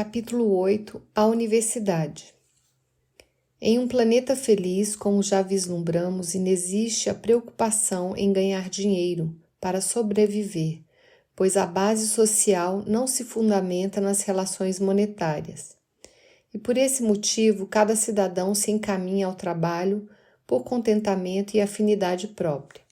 Capítulo 8 A Universidade. Em um planeta feliz, como já vislumbramos, inexiste a preocupação em ganhar dinheiro para sobreviver, pois a base social não se fundamenta nas relações monetárias. E por esse motivo, cada cidadão se encaminha ao trabalho por contentamento e afinidade própria.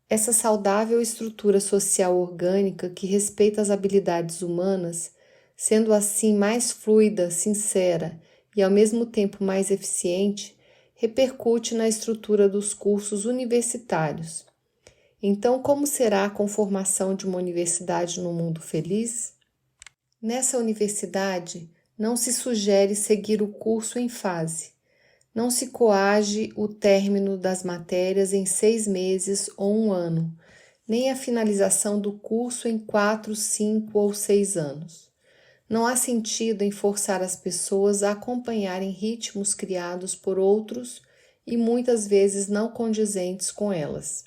Essa saudável estrutura social orgânica que respeita as habilidades humanas, sendo assim mais fluida, sincera e ao mesmo tempo mais eficiente, repercute na estrutura dos cursos universitários. Então, como será a conformação de uma universidade no mundo feliz? Nessa universidade, não se sugere seguir o curso em fase. Não se coage o término das matérias em 6 meses ou 1 ano, nem a finalização do curso em 4, 5 ou 6 anos. Não há sentido em forçar as pessoas a acompanharem ritmos criados por outros e muitas vezes não condizentes com elas.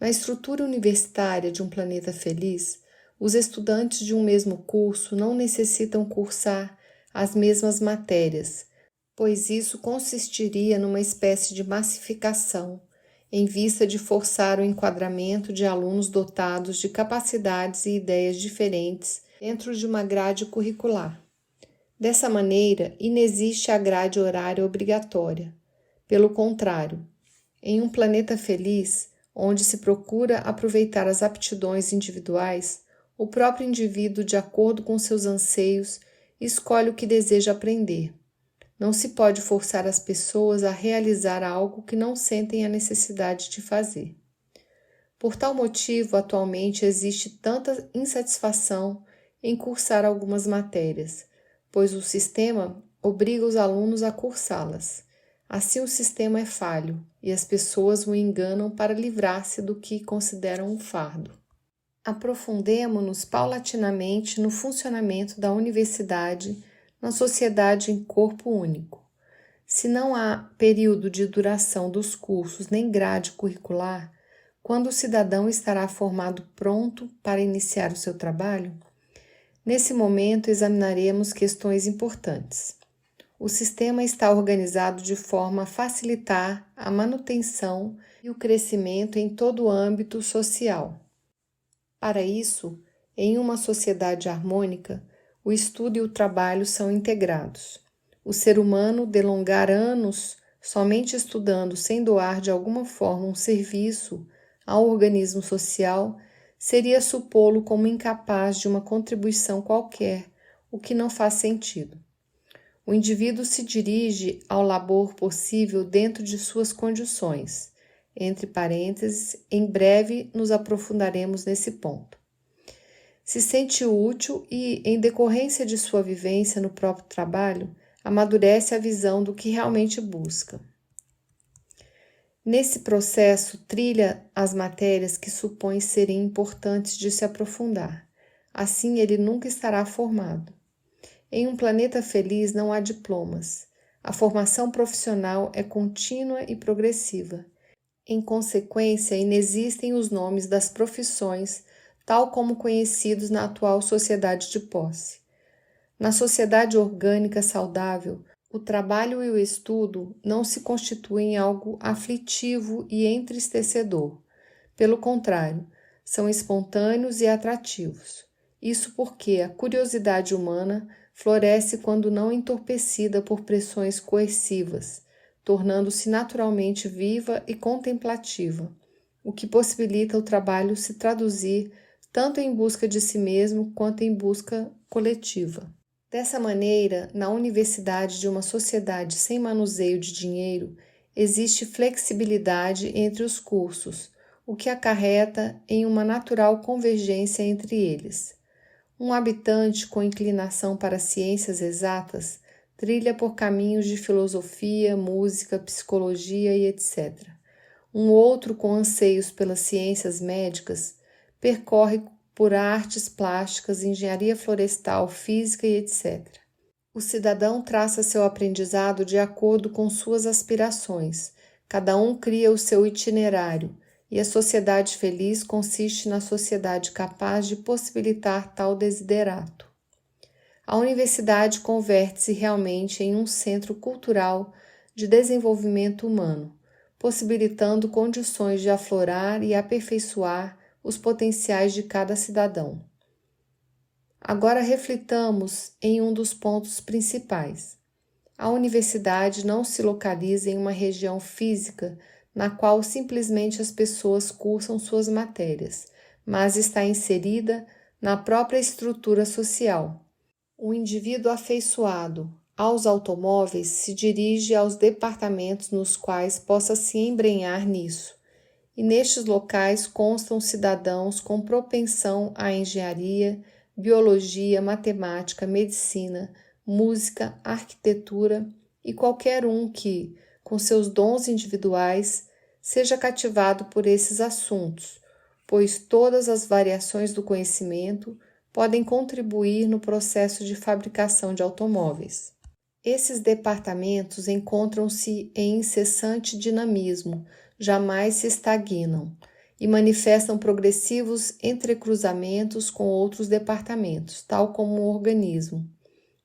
Na estrutura universitária de um planeta feliz, os estudantes de um mesmo curso não necessitam cursar as mesmas matérias, pois isso consistiria numa espécie de massificação, em vista de forçar o enquadramento de alunos dotados de capacidades e ideias diferentes dentro de uma grade curricular. Dessa maneira, inexiste a grade horária obrigatória. Pelo contrário, em um planeta feliz, onde se procura aproveitar as aptidões individuais, o próprio indivíduo, de acordo com seus anseios, escolhe o que deseja aprender. Não se pode forçar as pessoas a realizar algo que não sentem a necessidade de fazer. Por tal motivo, atualmente existe tanta insatisfação em cursar algumas matérias, pois o sistema obriga os alunos a cursá-las. Assim, o sistema é falho e as pessoas o enganam para livrar-se do que consideram um fardo. Aprofundemo-nos paulatinamente no funcionamento da universidade na sociedade em corpo único. Se não há período de duração dos cursos nem grade curricular, quando o cidadão estará formado pronto para iniciar o seu trabalho? Nesse momento, examinaremos questões importantes. O sistema está organizado de forma a facilitar a manutenção e o crescimento em todo o âmbito social. Para isso, em uma sociedade harmônica, o estudo e o trabalho são integrados. O ser humano delongar anos somente estudando sem doar de alguma forma um serviço ao organismo social seria supô-lo como incapaz de uma contribuição qualquer, o que não faz sentido. O indivíduo se dirige ao labor possível dentro de suas condições. Entre parênteses, em breve nos aprofundaremos nesse ponto. Se sente útil e, em decorrência de sua vivência no próprio trabalho, amadurece a visão do que realmente busca. Nesse processo, trilha as matérias que supõe serem importantes de se aprofundar. Assim, ele nunca estará formado. Em um planeta feliz não há diplomas. A formação profissional é contínua e progressiva. Em consequência, inexistem os nomes das profissões, tal como conhecidos na atual sociedade de posse. Na sociedade orgânica saudável, o trabalho e o estudo não se constituem algo aflitivo e entristecedor. Pelo contrário, são espontâneos e atrativos. Isso porque a curiosidade humana floresce quando não entorpecida por pressões coercivas, tornando-se naturalmente viva e contemplativa, o que possibilita o trabalho se traduzir tanto em busca de si mesmo quanto em busca coletiva. Dessa maneira, na universidade de uma sociedade sem manuseio de dinheiro, existe flexibilidade entre os cursos, o que acarreta em uma natural convergência entre eles. Um habitante com inclinação para ciências exatas trilha por caminhos de filosofia, música, psicologia e etc. Um outro com anseios pelas ciências médicas percorre por artes plásticas, engenharia florestal, física e etc. O cidadão traça seu aprendizado de acordo com suas aspirações. Cada um cria o seu itinerário, e a sociedade feliz consiste na sociedade capaz de possibilitar tal desiderato. a universidade converte-se realmente em um centro cultural de desenvolvimento humano, possibilitando condições de aflorar e aperfeiçoar os potenciais de cada cidadão. Agora reflitamos em um dos pontos principais. A universidade não se localiza em uma região física na qual simplesmente as pessoas cursam suas matérias, mas está inserida na própria estrutura social. O indivíduo afeiçoado aos automóveis se dirige aos departamentos nos quais possa se embrenhar nisso, e nestes locais constam cidadãos com propensão à engenharia, biologia, matemática, medicina, música, arquitetura e qualquer um que, com seus dons individuais, seja cativado por esses assuntos, pois todas as variações do conhecimento podem contribuir no processo de fabricação de automóveis. Esses departamentos encontram-se em incessante dinamismo, jamais se estagnam e manifestam progressivos entrecruzamentos com outros departamentos, tal como um organismo.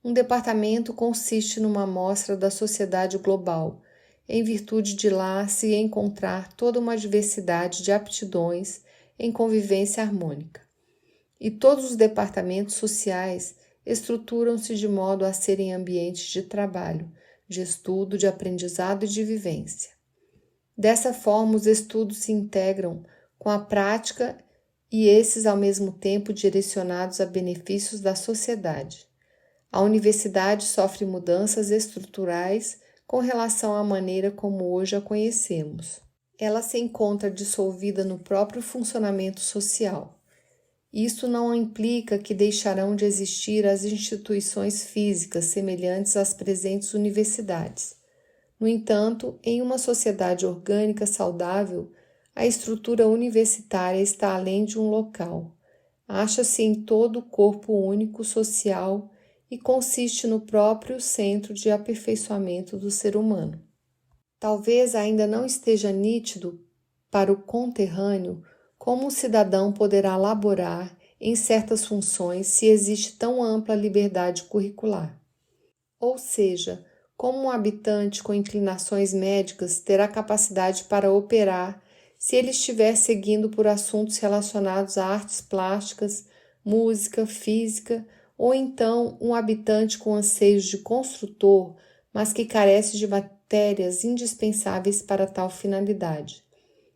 Um departamento consiste numa amostra da sociedade global, em virtude de lá se encontrar toda uma diversidade de aptidões em convivência harmônica. E todos os departamentos sociais estruturam-se de modo a serem ambientes de trabalho, de estudo, de aprendizado e de vivência. Dessa forma, os estudos se integram com a prática e esses, ao mesmo tempo, direcionados a benefícios da sociedade. A universidade sofre mudanças estruturais com relação à maneira como hoje a conhecemos. Ela se encontra dissolvida no próprio funcionamento social. Isso não implica que deixarão de existir as instituições físicas semelhantes às presentes universidades. No entanto, em uma sociedade orgânica saudável, a estrutura universitária está além de um local. Acha-se em todo o corpo único social e consiste no próprio centro de aperfeiçoamento do ser humano. Talvez ainda não esteja nítido para o conterrâneo como um cidadão poderá laborar em certas funções se existe tão ampla liberdade curricular. Ou seja, como um habitante com inclinações médicas terá capacidade para operar se ele estiver seguindo por assuntos relacionados a artes plásticas, música, física, ou então um habitante com anseios de construtor, mas que carece de matérias indispensáveis para tal finalidade.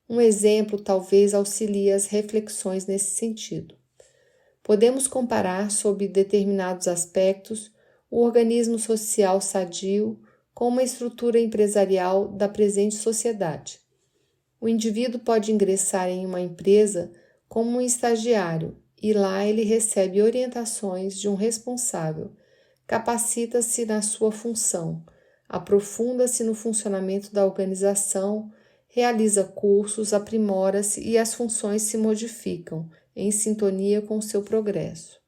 Um exemplo talvez auxilie as reflexões nesse sentido. Podemos comparar, sob determinados aspectos, o organismo social sadio com uma estrutura empresarial da presente sociedade. O indivíduo pode ingressar em uma empresa como um estagiário e lá ele recebe orientações de um responsável, capacita-se na sua função, aprofunda-se no funcionamento da organização, realiza cursos, aprimora-se e as funções se modificam em sintonia com seu progresso.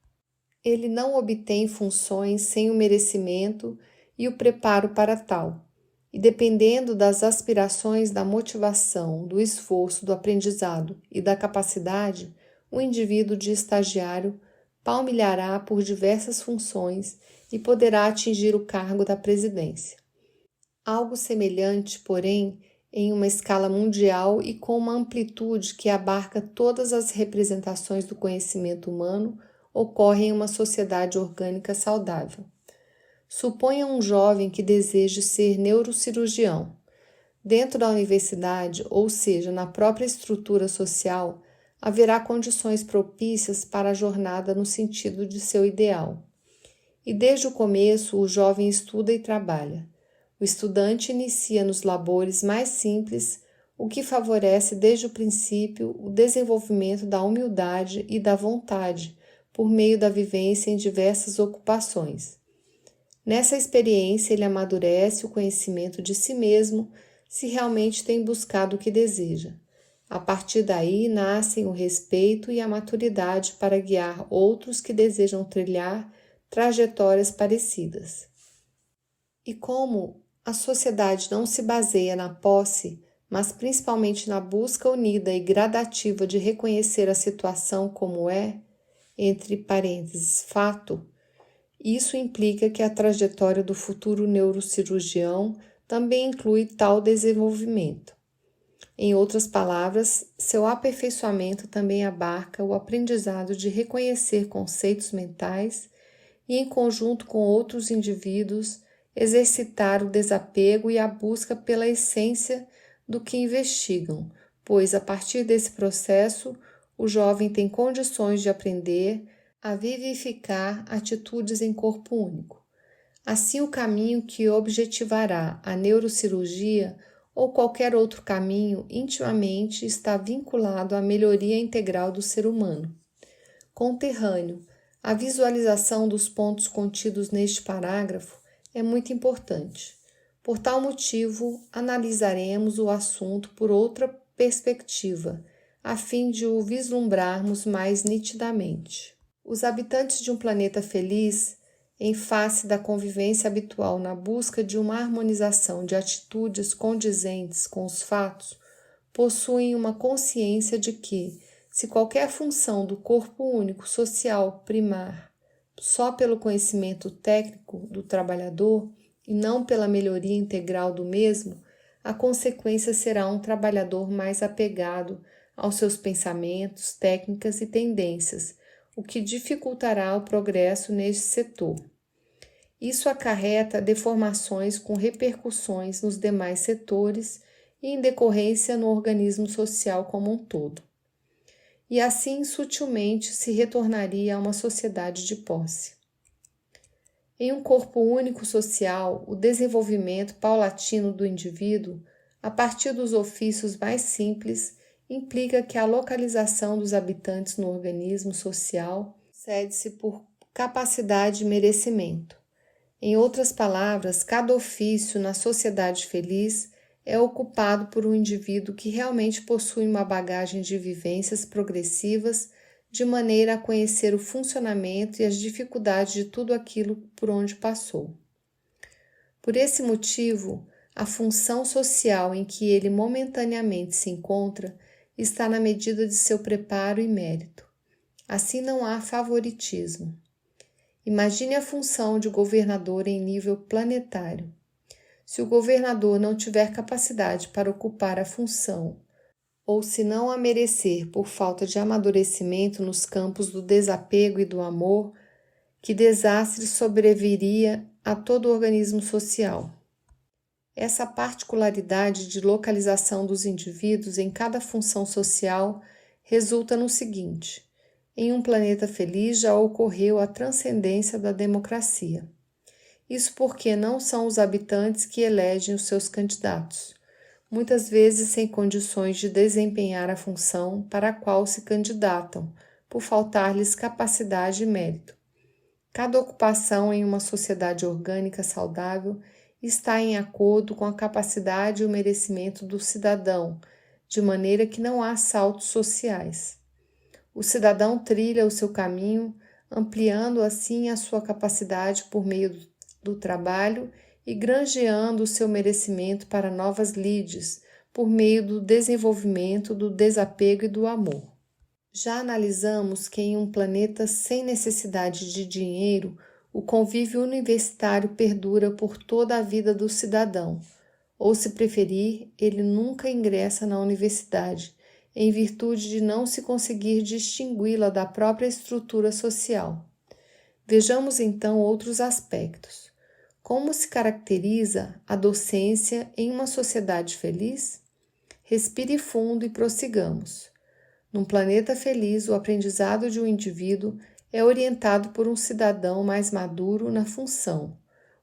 Ele não obtém funções sem o merecimento e o preparo para tal, e dependendo das aspirações, da motivação, do esforço, do aprendizado e da capacidade, o indivíduo de estagiário palmilhará por diversas funções e poderá atingir o cargo da presidência. Algo semelhante, porém, em uma escala mundial e com uma amplitude que abarca todas as representações do conhecimento humano, ocorre em uma sociedade orgânica saudável. Suponha um jovem que deseje ser neurocirurgião. Dentro da universidade, ou seja, na própria estrutura social, haverá condições propícias para a jornada no sentido de seu ideal. E desde o começo, o jovem estuda e trabalha. O estudante inicia nos labores mais simples, o que favorece desde o princípio o desenvolvimento da humildade e da vontade, por meio da vivência em diversas ocupações. Nessa experiência, ele amadurece o conhecimento de si mesmo, se realmente tem buscado o que deseja. A partir daí, nascem o respeito e a maturidade para guiar outros que desejam trilhar trajetórias parecidas. E como a sociedade não se baseia na posse, mas principalmente na busca unida e gradativa de reconhecer a situação como é, entre parênteses, fato, Isso implica que a trajetória do futuro neurocirurgião também inclui tal desenvolvimento. Em outras palavras, seu aperfeiçoamento também abarca o aprendizado de reconhecer conceitos mentais e, em conjunto com outros indivíduos, exercitar o desapego e a busca pela essência do que investigam, pois, a partir desse processo, o jovem tem condições de aprender a vivificar atitudes em corpo único. Assim, o caminho que objetivará a neurocirurgia ou qualquer outro caminho intimamente está vinculado à melhoria integral do ser humano. Conterrâneo, a visualização dos pontos contidos neste parágrafo é muito importante. Por tal motivo, analisaremos o assunto por outra perspectiva, a fim de o vislumbrarmos mais nitidamente. Os habitantes de um planeta feliz, em face da convivência habitual na busca de uma harmonização de atitudes condizentes com os fatos, possuem uma consciência de que, se qualquer função do corpo único social primar só pelo conhecimento técnico do trabalhador e não pela melhoria integral do mesmo, a consequência será um trabalhador mais apegado aos seus pensamentos, técnicas e tendências, o que dificultará o progresso neste setor. Isso acarreta deformações com repercussões nos demais setores e em decorrência no organismo social como um todo. E assim, sutilmente, se retornaria a uma sociedade de posse. Em um corpo único social, o desenvolvimento paulatino do indivíduo, a partir dos ofícios mais simples, implica que a localização dos habitantes no organismo social cede-se por capacidade e merecimento. Em outras palavras, cada ofício na sociedade feliz é ocupado por um indivíduo que realmente possui uma bagagem de vivências progressivas, de maneira a conhecer o funcionamento e as dificuldades de tudo aquilo por onde passou. Por esse motivo, a função social em que ele momentaneamente se encontra está na medida de seu preparo e mérito. Assim não há favoritismo. Imagine a função de governador em nível planetário. Se o governador não tiver capacidade para ocupar a função, ou se não a merecer por falta de amadurecimento nos campos do desapego e do amor, que desastre sobreviria a todo o organismo social. Essa particularidade de localização dos indivíduos em cada função social resulta no seguinte: em um planeta feliz já ocorreu a transcendência da democracia. Isso porque não são os habitantes que elegem os seus candidatos, muitas vezes sem condições de desempenhar a função para a qual se candidatam, por faltar-lhes capacidade e mérito. Cada ocupação em uma sociedade orgânica saudável está em acordo com a capacidade e o merecimento do cidadão, de maneira que não há saltos sociais. O cidadão trilha o seu caminho, ampliando assim a sua capacidade por meio do trabalho e granjeando o seu merecimento para novas lides, por meio do desenvolvimento do desapego e do amor. Já analisamos que em um planeta sem necessidade de dinheiro, o convívio universitário perdura por toda a vida do cidadão, ou, se preferir, ele nunca ingressa na universidade, em virtude de não se conseguir distingui-la da própria estrutura social. Vejamos então outros aspectos. Como se caracteriza a docência em uma sociedade feliz? Respire fundo e prossigamos. Num planeta feliz, o aprendizado de um indivíduo é orientado por um cidadão mais maduro na função,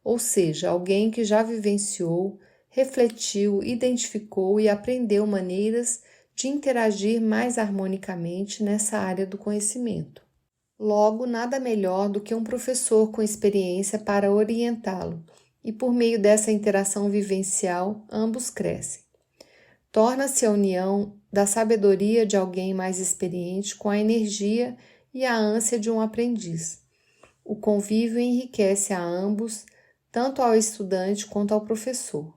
ou seja, alguém que já vivenciou, refletiu, identificou e aprendeu maneiras de interagir mais harmonicamente nessa área do conhecimento. Logo, nada melhor do que um professor com experiência para orientá-lo, e por meio dessa interação vivencial, ambos crescem. Torna-se a união da sabedoria de alguém mais experiente com a energia e a ânsia de um aprendiz. O convívio enriquece a ambos, tanto ao estudante quanto ao professor.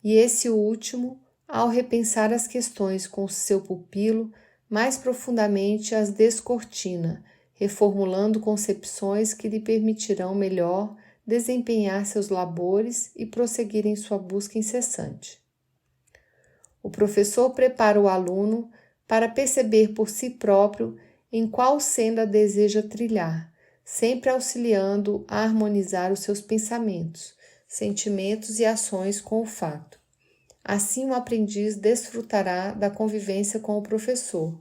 E esse último, ao repensar as questões com seu pupilo, mais profundamente as descortina, reformulando concepções que lhe permitirão melhor desempenhar seus labores e prosseguir em sua busca incessante. O professor prepara o aluno para perceber por si próprio em qual senda deseja trilhar, sempre auxiliando a harmonizar os seus pensamentos, sentimentos e ações com o fato. Assim, o aprendiz desfrutará da convivência com o professor,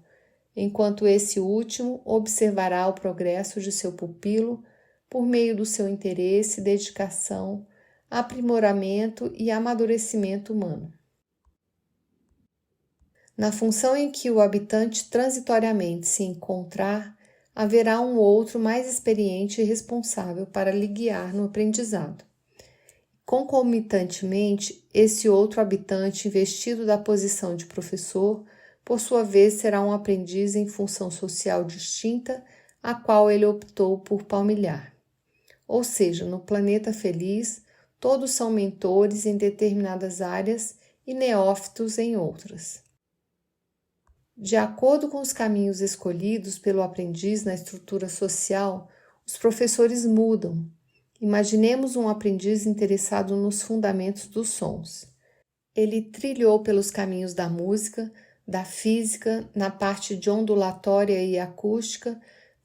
enquanto esse último observará o progresso de seu pupilo por meio do seu interesse, dedicação, aprimoramento e amadurecimento humano. Na função em que o habitante transitoriamente se encontrar, haverá um outro mais experiente e responsável para lhe guiar no aprendizado. Concomitantemente, esse outro habitante investido da posição de professor, por sua vez, será um aprendiz em função social distinta, a qual ele optou por palmilhar. Ou seja, no planeta feliz, todos são mentores em determinadas áreas e neófitos em outras. De acordo com os caminhos escolhidos pelo aprendiz na estrutura social, os professores mudam. Imaginemos um aprendiz interessado nos fundamentos dos sons. Ele trilhou pelos caminhos da música, da física, na parte de ondulatória e acústica,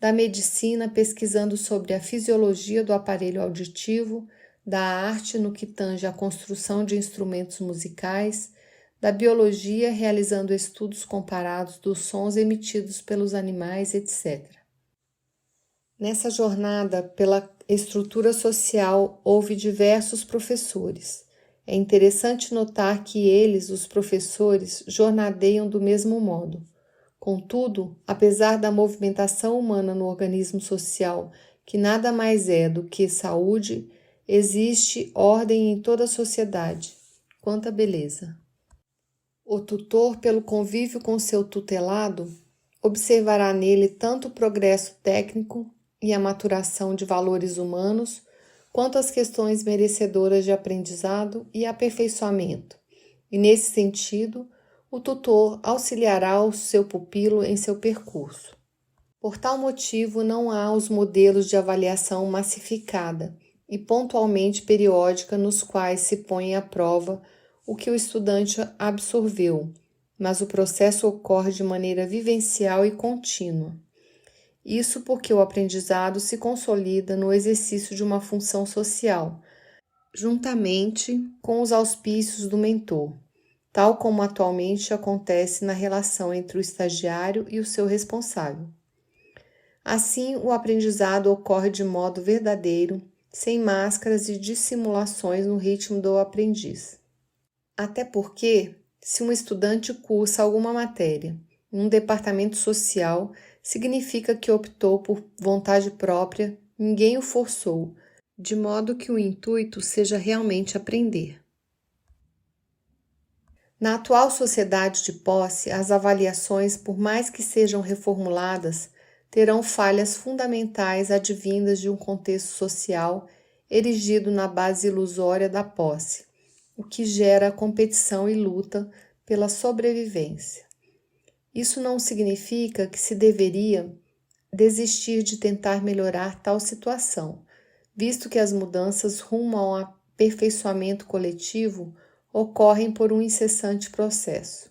da medicina, pesquisando sobre a fisiologia do aparelho auditivo, da arte no que tange à construção de instrumentos musicais, da biologia, realizando estudos comparados dos sons emitidos pelos animais, etc. Nessa jornada pela estrutura social, houve diversos professores. É interessante notar que eles, os professores, jornadeiam do mesmo modo. Contudo, apesar da movimentação humana no organismo social, que nada mais é do que saúde, existe ordem em toda a sociedade. Quanta beleza! O tutor, pelo convívio com seu tutelado, observará nele tanto o progresso técnico e a maturação de valores humanos, quanto as questões merecedoras de aprendizado e aperfeiçoamento. E, nesse sentido, o tutor auxiliará o seu pupilo em seu percurso. Por tal motivo, não há os modelos de avaliação massificada e pontualmente periódica nos quais se põe à prova o que o estudante absorveu, mas o processo ocorre de maneira vivencial e contínua. Isso porque o aprendizado se consolida no exercício de uma função social, juntamente com os auspícios do mentor, tal como atualmente acontece na relação entre o estagiário e o seu responsável. Assim, o aprendizado ocorre de modo verdadeiro, sem máscaras e dissimulações no ritmo do aprendiz. Até porque, se um estudante cursa alguma matéria em um departamento social, significa que optou por vontade própria, ninguém o forçou, de modo que o intuito seja realmente aprender. Na atual sociedade de posse, as avaliações, por mais que sejam reformuladas, terão falhas fundamentais advindas de um contexto social erigido na base ilusória da posse, o que gera competição e luta pela sobrevivência. Isso não significa que se deveria desistir de tentar melhorar tal situação, visto que as mudanças rumo ao aperfeiçoamento coletivo ocorrem por um incessante processo.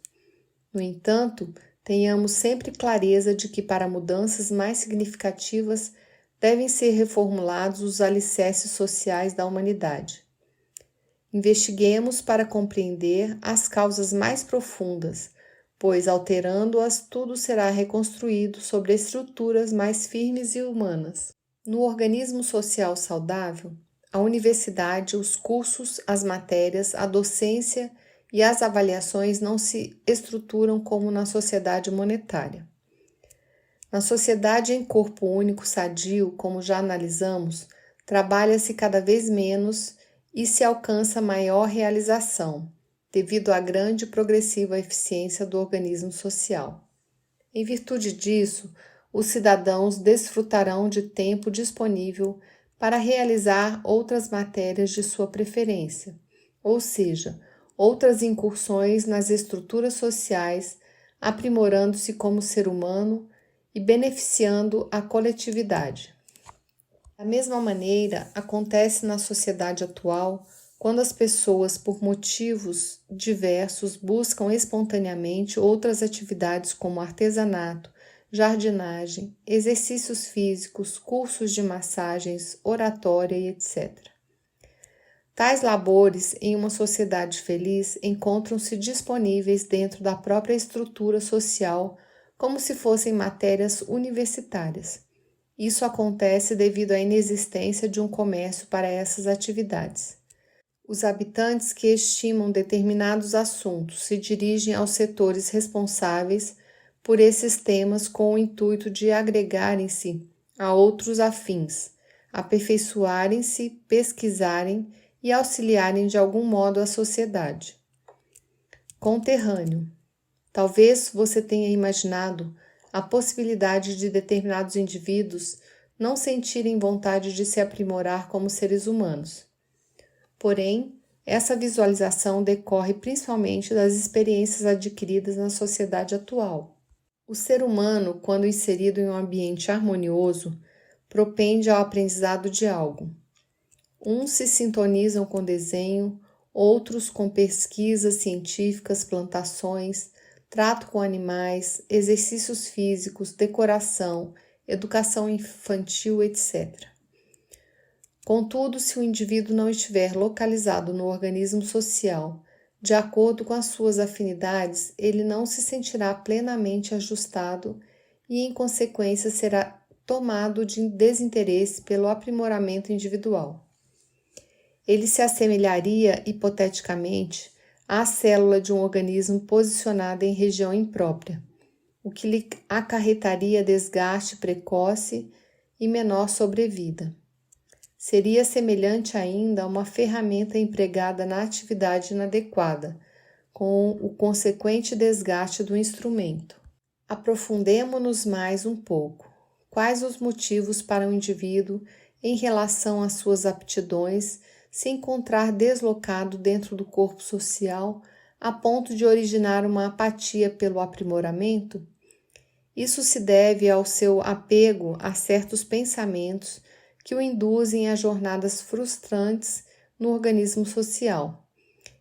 No entanto, tenhamos sempre clareza de que para mudanças mais significativas devem ser reformulados os alicerces sociais da humanidade. Investiguemos para compreender as causas mais profundas, pois alterando-as tudo será reconstruído sobre estruturas mais firmes e humanas. No organismo social saudável, a universidade, os cursos, as matérias, a docência e as avaliações não se estruturam como na sociedade monetária. Na sociedade em corpo único sadio, como já analisamos, trabalha-se cada vez menos e se alcança maior realização, devido à grande e progressiva eficiência do organismo social. Em virtude disso, os cidadãos desfrutarão de tempo disponível para realizar outras matérias de sua preferência, ou seja, outras incursões nas estruturas sociais, aprimorando-se como ser humano e beneficiando a coletividade. Da mesma maneira, acontece na sociedade atual quando as pessoas, por motivos diversos, buscam espontaneamente outras atividades como artesanato, jardinagem, exercícios físicos, cursos de massagens, oratória e etc. Tais labores, em uma sociedade feliz, encontram-se disponíveis dentro da própria estrutura social, como se fossem matérias universitárias. Isso acontece devido à inexistência de um comércio para essas atividades. Os habitantes que estimam determinados assuntos se dirigem aos setores responsáveis por esses temas com o intuito de agregarem-se a outros afins, aperfeiçoarem-se, pesquisarem e auxiliarem de algum modo a sociedade. Conterrâneo. Talvez você tenha imaginado a possibilidade de determinados indivíduos não sentirem vontade de se aprimorar como seres humanos. Porém, essa visualização decorre principalmente das experiências adquiridas na sociedade atual. O ser humano, quando inserido em um ambiente harmonioso, propende ao aprendizado de algo. Uns se sintonizam com desenho, outros com pesquisas científicas, plantações, trato com animais, exercícios físicos, decoração, educação infantil, etc. Contudo, se o indivíduo não estiver localizado no organismo social, de acordo com as suas afinidades, ele não se sentirá plenamente ajustado e, em consequência, será tomado de desinteresse pelo aprimoramento individual. Ele se assemelharia, hipoteticamente, à célula de um organismo posicionada em região imprópria, o que lhe acarretaria desgaste precoce e menor sobrevida. Seria semelhante ainda a uma ferramenta empregada na atividade inadequada, com o consequente desgaste do instrumento. Aprofundemo-nos mais um pouco. Quais os motivos para o indivíduo, em relação às suas aptidões, se encontrar deslocado dentro do corpo social a ponto de originar uma apatia pelo aprimoramento? Isso se deve ao seu apego a certos pensamentos que o induzem a jornadas frustrantes no organismo social.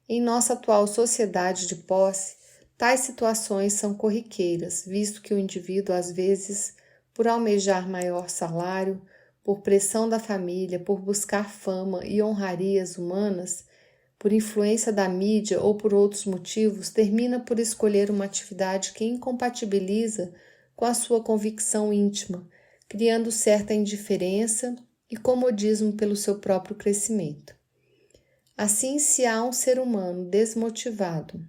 Em nossa atual sociedade de posse, tais situações são corriqueiras, visto que o indivíduo, às vezes, por almejar maior salário, por pressão da família, por buscar fama e honrarias humanas, por influência da mídia ou por outros motivos, termina por escolher uma atividade que incompatibiliza com a sua convicção íntima, criando certa indiferença e comodismo pelo seu próprio crescimento. Assim, se há um ser humano desmotivado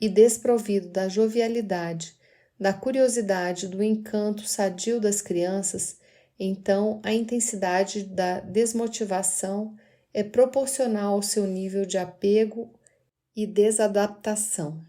e desprovido da jovialidade, da curiosidade, do encanto sadio das crianças, então a intensidade da desmotivação é proporcional ao seu nível de apego e desadaptação.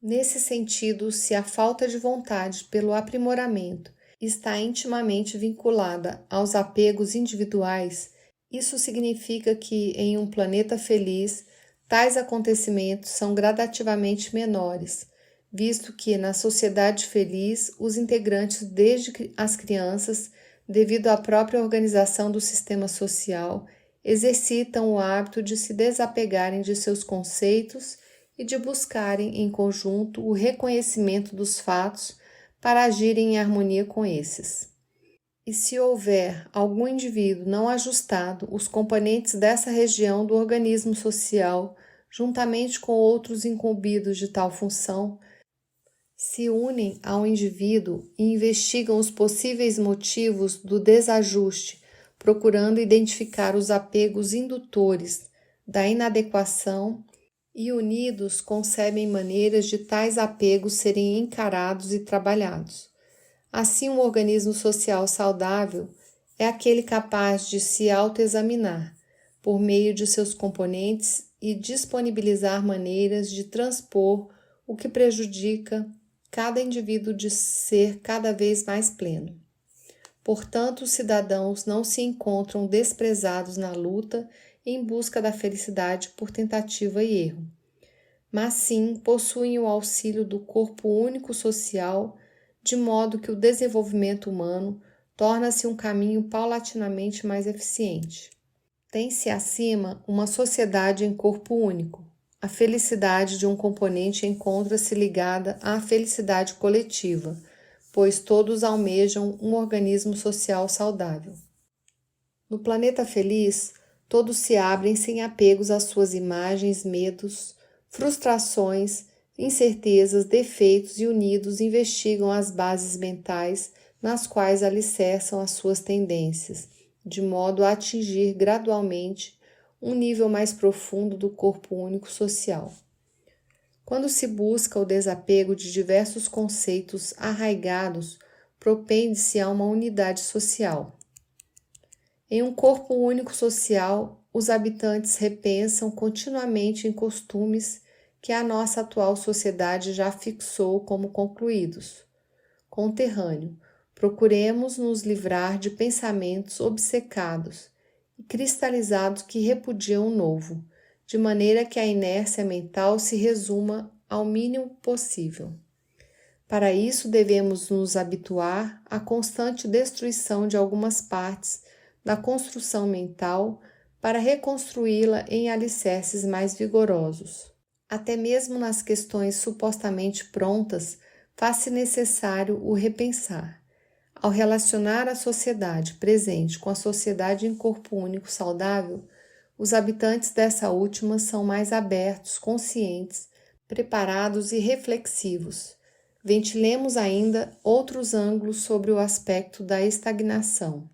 Nesse sentido, se a falta de vontade pelo aprimoramento está intimamente vinculada aos apegos individuais, isso significa que, em um planeta feliz, tais acontecimentos são gradativamente menores, visto que, na sociedade feliz, os integrantes, desde as crianças, devido à própria organização do sistema social, exercitam o hábito de se desapegarem de seus conceitos e de buscarem, em conjunto, o reconhecimento dos fatos para agirem em harmonia com esses. E se houver algum indivíduo não ajustado, os componentes dessa região do organismo social, juntamente com outros incumbidos de tal função, se unem ao indivíduo e investigam os possíveis motivos do desajuste, procurando identificar os apegos indutores da inadequação e, unidos, concebem maneiras de tais apegos serem encarados e trabalhados. Assim, um organismo social saudável é aquele capaz de se autoexaminar por meio de seus componentes e disponibilizar maneiras de transpor o que prejudica cada indivíduo de ser cada vez mais pleno. Portanto, os cidadãos não se encontram desprezados na luta em busca da felicidade por tentativa e erro, mas sim possuem o auxílio do corpo único social de modo que o desenvolvimento humano torna-se um caminho paulatinamente mais eficiente. Tem-se acima uma sociedade em corpo único. A felicidade de um componente encontra-se ligada à felicidade coletiva, pois todos almejam um organismo social saudável. No planeta feliz, todos se abrem sem apegos às suas imagens, medos, frustrações, incertezas, defeitos e unidos investigam as bases mentais nas quais alicerçam as suas tendências, de modo a atingir gradualmente um nível mais profundo do corpo único social. Quando se busca o desapego de diversos conceitos arraigados, propende-se a uma unidade social. Em um corpo único social, os habitantes repensam continuamente em costumes que a nossa atual sociedade já fixou como concluídos. Conterrâneo, procuremos nos livrar de pensamentos obcecados e cristalizados que repudiam o novo, de maneira que a inércia mental se resuma ao mínimo possível. Para isso, devemos nos habituar à constante destruição de algumas partes da construção mental para reconstruí-la em alicerces mais vigorosos. Até mesmo nas questões supostamente prontas, faz-se necessário o repensar. Ao relacionar a sociedade presente com a sociedade em corpo único saudável, os habitantes dessa última são mais abertos, conscientes, preparados e reflexivos. Ventilemos ainda outros ângulos sobre o aspecto da estagnação.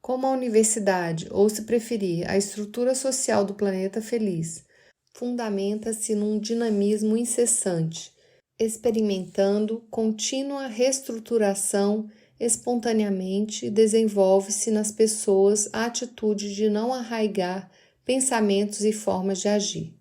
Como a universidade, ou se preferir, a estrutura social do planeta feliz, fundamenta-se num dinamismo incessante, experimentando contínua reestruturação espontaneamente, desenvolve-se nas pessoas a atitude de não arraigar pensamentos e formas de agir.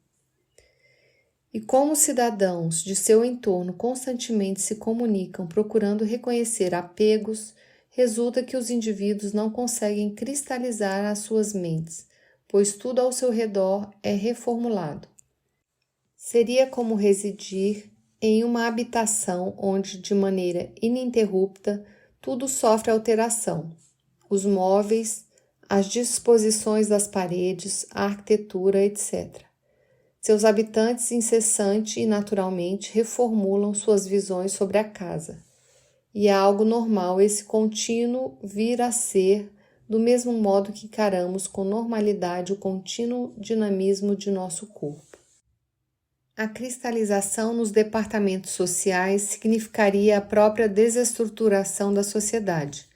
E como os cidadãos de seu entorno constantemente se comunicam procurando reconhecer apegos, resulta que os indivíduos não conseguem cristalizar as suas mentes, pois tudo ao seu redor é reformulado. Seria como residir em uma habitação onde, de maneira ininterrupta, tudo sofre alteração. Os móveis, as disposições das paredes, a arquitetura, etc. Seus habitantes incessante e naturalmente reformulam suas visões sobre a casa. E é algo normal esse contínuo vir a ser, do mesmo modo que encaramos com normalidade o contínuo dinamismo de nosso corpo. A cristalização nos departamentos sociais significaria a própria desestruturação da sociedade.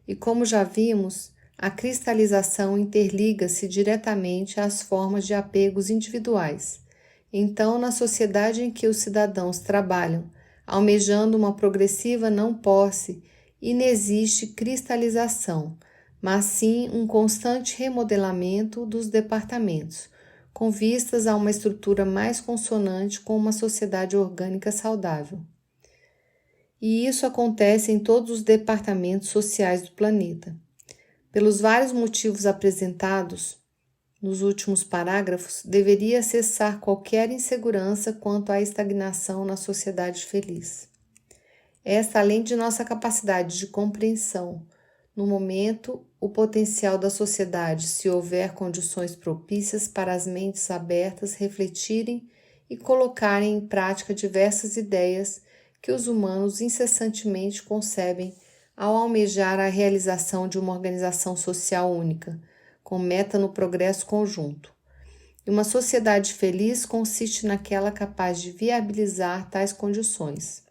E como já vimos, a cristalização interliga-se diretamente às formas de apegos individuais. Então, na sociedade em que os cidadãos trabalham, almejando uma progressiva não-posse, inexiste cristalização, mas sim um constante remodelamento dos departamentos, com vistas a uma estrutura mais consonante com uma sociedade orgânica saudável. E isso acontece em todos os departamentos sociais do planeta. Pelos vários motivos apresentados nos últimos parágrafos, deveria cessar qualquer insegurança quanto à estagnação na sociedade feliz. Esta, além de nossa capacidade de compreensão, no momento, o potencial da sociedade, se houver condições propícias para as mentes abertas refletirem e colocarem em prática diversas ideias que os humanos incessantemente concebem ao almejar a realização de uma organização social única, com meta no progresso conjunto. E uma sociedade feliz consiste naquela capaz de viabilizar tais condições.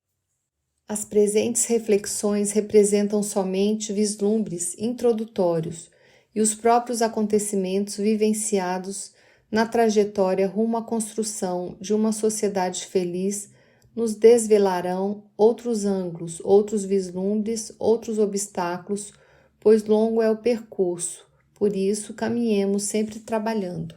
As presentes reflexões representam somente vislumbres introdutórios e os próprios acontecimentos vivenciados na trajetória rumo à construção de uma sociedade feliz nos desvelarão outros ângulos, outros vislumbres, outros obstáculos, pois longo é o percurso, por isso caminhemos sempre trabalhando.